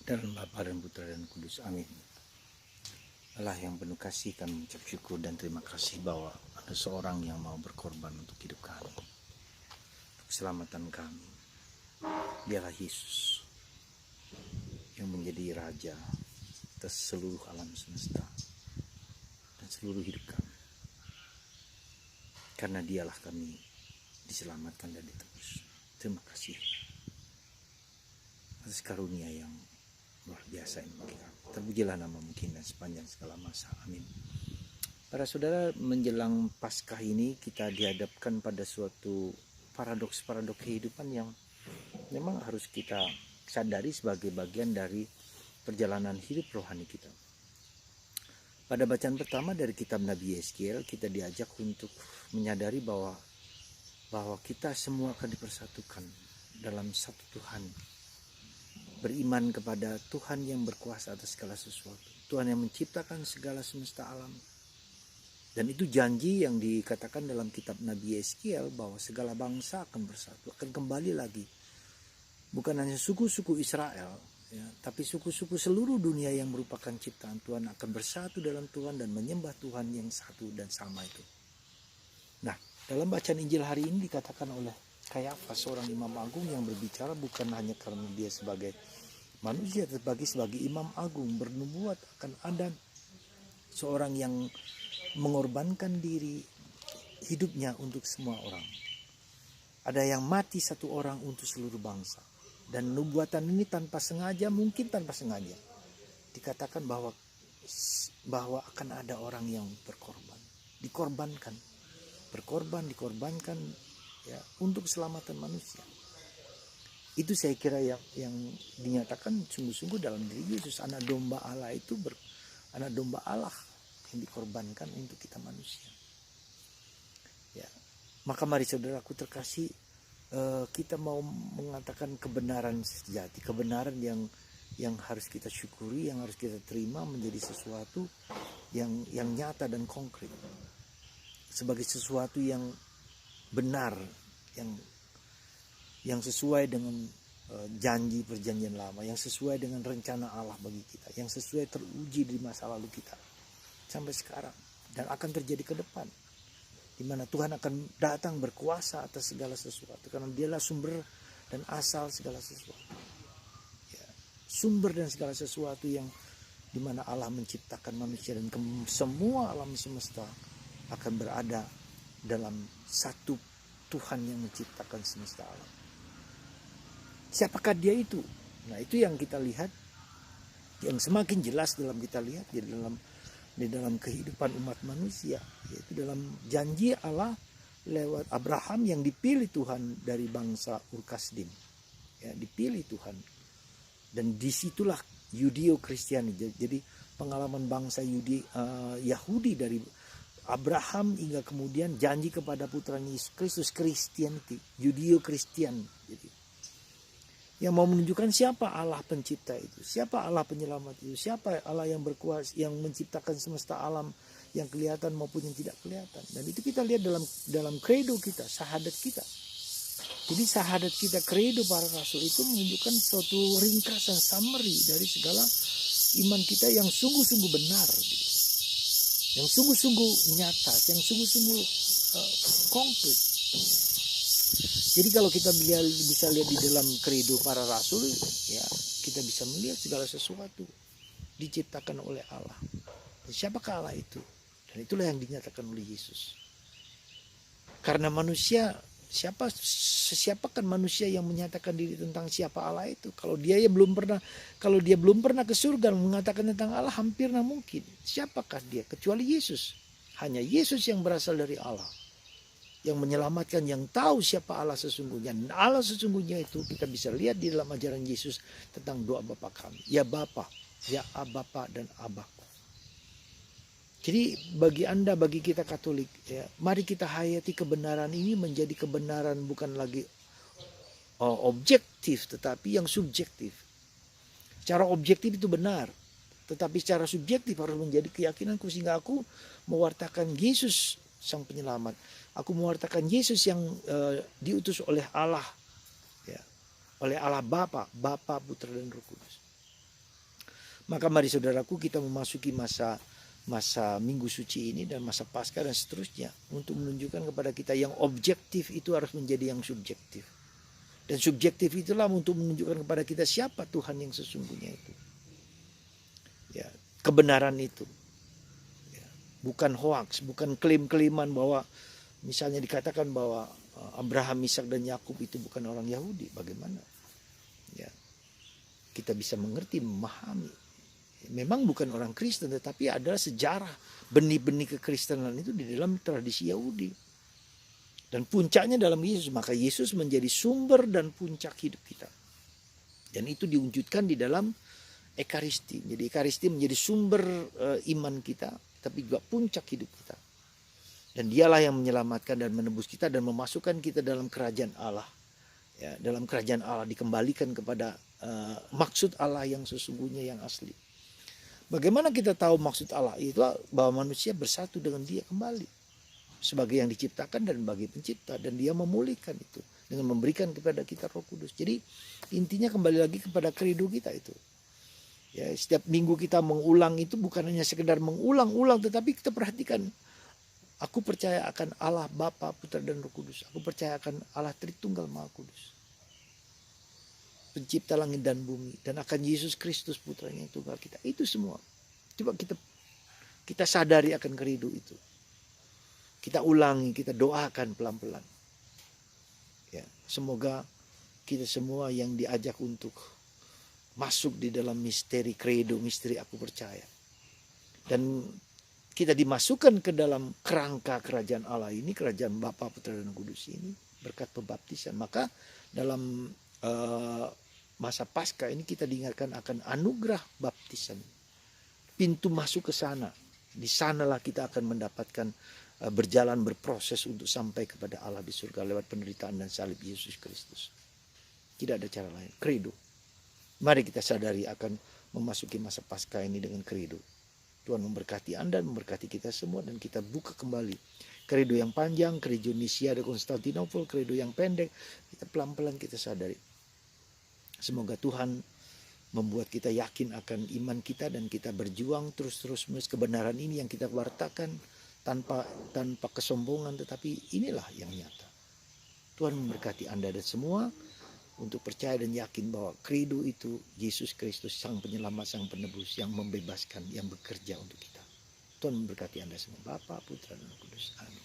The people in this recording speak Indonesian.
Dalam Bapa dan Putra dan Kudus. Amin. Allah yang penuh kasih, kami mengucap syukur dan terima kasih bahwa ada seorang yang mau berkorban untuk hidup kami, untuk keselamatan kami. Dialah Yesus yang menjadi Raja atas seluruh alam semesta dan seluruh hidup kami. Karena dialah kami diselamatkan dan ditebus. Terima kasih atas karunia yang luar biasa ini bagi kami. Terpujilah nama mungkin dan sepanjang segala masa. Amin. Para saudara, menjelang Paskah ini kita dihadapkan pada suatu paradoks-paradoks kehidupan yang memang harus kita sadari sebagai bagian dari perjalanan hidup rohani kita. Pada bacaan pertama dari kitab Nabi Yeskiel, kita diajak untuk menyadari bahwa kita semua akan dipersatukan dalam satu Tuhan. Beriman kepada Tuhan yang berkuasa atas segala sesuatu. Tuhan yang menciptakan segala semesta alam. Dan itu janji yang dikatakan dalam kitab Nabi Yeskiel bahwa segala bangsa akan bersatu, akan kembali lagi. Bukan hanya suku-suku Israel, ya, tapi suku-suku seluruh dunia yang merupakan ciptaan Tuhan akan bersatu dalam Tuhan dan menyembah Tuhan yang satu dan sama itu. Nah, dalam bacaan Injil hari ini dikatakan oleh Kayafas, seorang imam agung yang berbicara bukan hanya karena dia sebagai manusia, tetapi sebagai imam agung bernubuat akan ada seorang yang mengorbankan diri hidupnya untuk semua orang. Ada yang mati satu orang untuk seluruh bangsa. Dan nubuatan ini tanpa sengaja, mungkin tanpa sengaja, dikatakan bahwa akan ada orang yang berkorban, dikorbankan ya, untuk keselamatan manusia. Itu saya kira yang dinyatakan sungguh-sungguh dalam diri Yesus. Anak domba Allah itu anak domba Allah yang dikorbankan untuk kita manusia. Ya, maka mari saudaraku terkasih, kita mau mengatakan kebenaran sejati, kebenaran yang harus kita syukuri, yang harus kita terima menjadi sesuatu yang nyata dan konkret, sebagai sesuatu yang benar, yang sesuai dengan janji perjanjian lama, yang sesuai dengan rencana Allah bagi kita, yang sesuai teruji di masa lalu kita sampai sekarang dan akan terjadi ke depan, di mana Tuhan akan datang berkuasa atas segala sesuatu, karena Dialah sumber dan asal segala sesuatu. Ya, sumber dan segala sesuatu yang di mana Allah menciptakan manusia dan semua alam semesta akan berada dalam satu Tuhan yang menciptakan semesta alam. Siapakah Dia itu? Nah, itu yang kita lihat, yang semakin jelas dalam kita lihat di dalam kehidupan umat manusia, yaitu dalam janji Allah lewat Abraham yang dipilih Tuhan dari bangsa Ur-Kasdim, ya, dipilih Tuhan, dan disitulah Yudeo-Kristiani. Jadi pengalaman bangsa Yahudi dari Abraham hingga kemudian janji kepada putranya Yesus Kristus, Christianity, Yudeo-Kristian. Jadi yang mau menunjukkan siapa Allah pencipta itu, siapa Allah penyelamat itu, siapa Allah yang berkuasa, yang menciptakan semesta alam yang kelihatan maupun yang tidak kelihatan. Dan itu kita lihat dalam kredo kita, syahadat kita. Jadi syahadat kita, kredo para rasul itu menunjukkan suatu ringkasan summary dari segala iman kita yang sungguh-sungguh benar, gitu. Yang sungguh-sungguh nyata, yang sungguh-sungguh konkret. Jadi kalau kita bisa lihat di dalam kredo para rasul, ya, kita bisa melihat segala sesuatu diciptakan oleh Allah. Dan siapakah Allah itu? Dan itulah yang dinyatakan oleh Yesus. Karena manusia, siapakah manusia yang menyatakan diri tentang siapa Allah itu? Kalau dia belum pernah ke surga mengatakan tentang Allah, hampir mungkin. Siapakah dia kecuali Yesus? Hanya Yesus yang berasal dari Allah, yang menyelamatkan, yang tahu siapa Allah sesungguhnya. Dan Allah sesungguhnya itu kita bisa lihat di dalam ajaran Yesus tentang doa Bapa kami. Ya Bapa, ya Bapa dan Abbaku. Jadi bagi kita Katolik, ya, mari kita hayati kebenaran ini menjadi kebenaran bukan lagi objektif, tetapi yang subjektif. Secara objektif itu benar, tetapi secara subjektif harus menjadi keyakinanku, sehingga aku mewartakan Yesus Sang Penyelamat. Aku mewartakan Yesus yang diutus oleh Allah, ya, oleh Allah Bapa, Putra dan Roh Kudus. Maka mari saudaraku, kita memasuki masa minggu suci ini dan masa Paskah dan seterusnya untuk menunjukkan kepada kita yang objektif itu harus menjadi yang subjektif. Dan subjektif itulah untuk menunjukkan kepada kita siapa Tuhan yang sesungguhnya itu. Ya, kebenaran itu. Ya, bukan hoaks, bukan klaim-klaiman bahwa misalnya dikatakan bahwa Abraham, Ishak dan Yakub itu bukan orang Yahudi. Bagaimana? Ya, kita bisa mengerti, memahami. Memang bukan orang Kristen, tetapi adalah sejarah benih-benih kekristenan itu di dalam tradisi Yahudi. Dan puncaknya dalam Yesus. Maka Yesus menjadi sumber dan puncak hidup kita. Dan itu diwujudkan di dalam Ekaristi. Jadi Ekaristi menjadi sumber iman kita, tapi juga puncak hidup kita. Dan dialah yang menyelamatkan dan menebus kita dan memasukkan kita dalam kerajaan Allah. Ya, dalam kerajaan Allah dikembalikan kepada maksud Allah yang sesungguhnya, yang asli. Bagaimana kita tahu maksud Allah? Itu bahwa manusia bersatu dengan Dia kembali sebagai yang diciptakan dan bagi pencipta, dan Dia memulihkan itu dengan memberikan kepada kita Roh Kudus. Jadi intinya kembali lagi kepada kerindu kita itu. Ya, setiap minggu kita mengulang itu bukan hanya sekedar mengulang-ulang, tetapi kita perhatikan, aku percaya akan Allah Bapa, Putra dan Roh Kudus. Aku percaya akan Allah Tritunggal Maha Kudus, pencipta langit dan bumi, dan akan Yesus Kristus putranya yang tunggal kita. Itu semua. Coba kita sadari akan kerindu itu. Kita ulangi, kita doakan pelan-pelan. Ya, semoga kita semua yang diajak untuk masuk di dalam misteri kredo, misteri aku percaya. Dan kita dimasukkan ke dalam kerangka kerajaan Allah ini, kerajaan Bapa, Putra dan Kudus ini berkat pembaptisan. Maka dalam masa Paskah ini kita diingatkan akan anugerah baptisan. Pintu masuk ke sana. Di sanalah kita akan mendapatkan berjalan, berproses untuk sampai kepada Allah di surga lewat penderitaan dan salib Yesus Kristus. Tidak ada cara lain. Kredo. Mari kita sadari akan memasuki masa Paskah ini dengan kredo. Tuhan memberkati Anda, memberkati kita semua, dan kita buka kembali kredo yang panjang, kredo Nisia dan Konstantinopel, kredo yang pendek. Kita pelan-pelan kita sadari. Semoga Tuhan membuat kita yakin akan iman kita dan kita berjuang terus-terus menulis kebenaran ini yang kita wartakan tanpa kesombongan, tetapi inilah yang nyata. Tuhan memberkati Anda dan semua untuk percaya dan yakin bahwa kredo itu Yesus Kristus Sang Penyelamat, Sang Penebus yang membebaskan, yang bekerja untuk kita. Tuhan memberkati Anda semua. Bapa, Putra dan Roh Kudus. Amin.